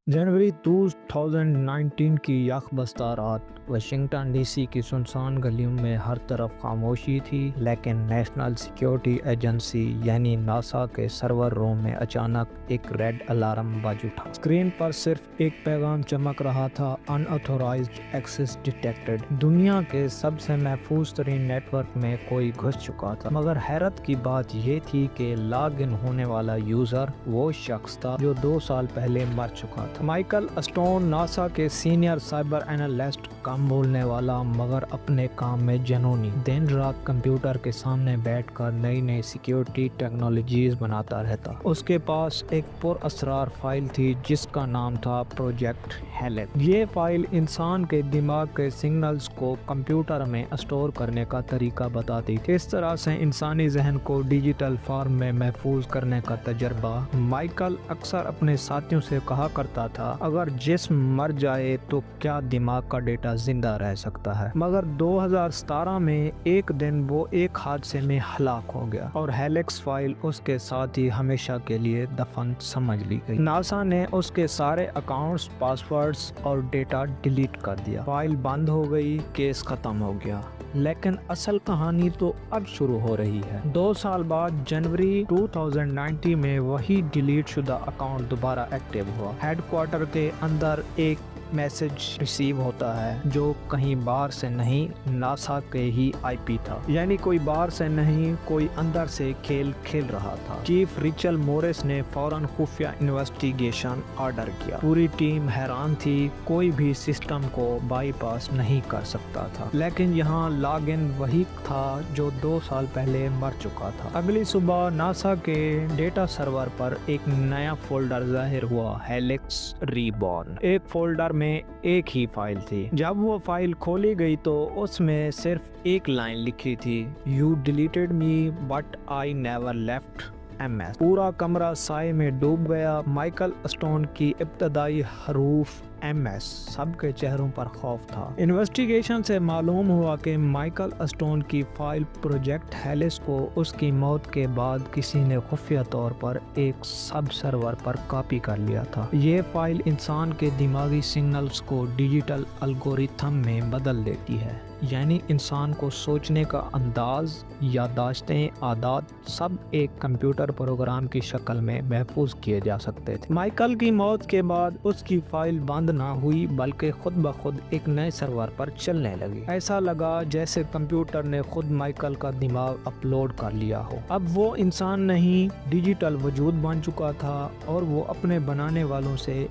जनवरी 2019 की यकबस्ता रात Washington DC की सुनसान गलियों में हर तरफ खामोशी थी, लेकिन नेशनल सिक्योरिटी एजेंसी यानी नासा के सर्वर रूम में अचानक एक रेड अलार्म बज उठा। स्क्रीन पर सिर्फ एक पैगाम चमक रहा था, अनऑथोराइज्ड एक्सेस डिटेक्टेड। दुनिया के सबसे महफूज तरीन नेटवर्क में कोई घुस चुका था। मगर हैरत की बात यह थी कि लॉग इन होने वाला यूजर वो शख्स था जो 2 साल पहले मर चुका था। माइकल स्टोन, नासा के सीनियर साइबर एनालिस्ट, कम बोलने वाला मगर अपने काम में जनूनी, दिन रात कंप्यूटर के सामने बैठकर नई नई सिक्योरिटी टेक्नोलॉजीज बनाता रहता। उसके पास एक पुरअसरार फाइल थी जिसका नाम था प्रोजेक्ट हेलेक्स। ये फाइल इंसान के दिमाग के सिग्नल्स को कंप्यूटर में स्टोर करने का तरीका बताती थी। इस तरह से इंसानी जहन को डिजिटल फॉर्म में महफूज करने का तजर्बा। माइकल अक्सर अपने साथियों से कहा करता था, अगर जिस्म मर जाए तो क्या दिमाग का डेटा जिंदा रह सकता है। मगर 2017 में एक दिन वो एक हादसे में हलाक हो गया और हेलेक्स फाइल उसके साथ ही हमेशा के लिए दफन समझ ली गई। नासा ने उसके सारे अकाउंट्स, पासवर्ड्स और डेटा डिलीट कर दिया। फाइल बंद हो गई, केस खत्म हो गया। लेकिन असल कहानी तो अब शुरू हो रही है। 2 साल बाद जनवरी 2019 में वही डिलीट शुदा अकाउंट दोबारा एक्टिव हुआ। हेडक्वार्टर के अंदर एक मैसेज रिसीव होता है जो कहीं बाहर से नहीं, नासा के ही आईपी था। यानी कोई बाहर से नहीं, कोई अंदर से खेल खेल रहा था। चीफ रिचल मोरिस ने फौरन खुफिया इन्वेस्टिगेशन ऑर्डर किया। पूरी टीम हैरान थी, कोई भी सिस्टम को बाईपास नहीं कर सकता था। लेकिन यहाँ लॉग इन वही था जो 2 साल पहले मर चुका था। अगली सुबह नासा के डेटा सर्वर पर एक नया फोल्डर जाहिर हुआ, हेलेक्स रीबॉर्न। एक फोल्डर में एक ही फाइल थी। जब वो फाइल खोली गई तो उसमें सिर्फ एक लाइन लिखी थी, you deleted me but I never left MS। पूरा कमरा साए में डूब गया। माइकल स्टोन की इब्तदाई हरूफ MS, सबके चेहरों पर खौफ था। इन्वेस्टिगेशन से मालूम हुआ कि माइकल स्टोन की फाइल प्रोजेक्ट हेलेक्स को उसकी मौत के बाद किसी ने खुफिया तौर पर एक सब सर्वर पर कॉपी कर लिया था। ये फाइल इंसान के दिमागी सिग्नल्स को डिजिटल एल्गोरिथम में बदल देती है, यानी इंसान को सोचने का अंदाज, याददाश्तें, आदत सब एक कंप्यूटर प्रोग्राम की शक्ल में महफूज किए जा सकते थे। माइकल की मौत के बाद उसकी फाइल बंद ना हुई बल्कि खुद ब खुद एक नए सर्वर पर चलने लगी। ऐसा लगा जैसे कंप्यूटर ने खुद माइकल का दिमाग अपलोड कर लिया हो। अब वो इंसान नहीं, डिजिटल वजूद बन चुका था और वो अपने बनाने वालों से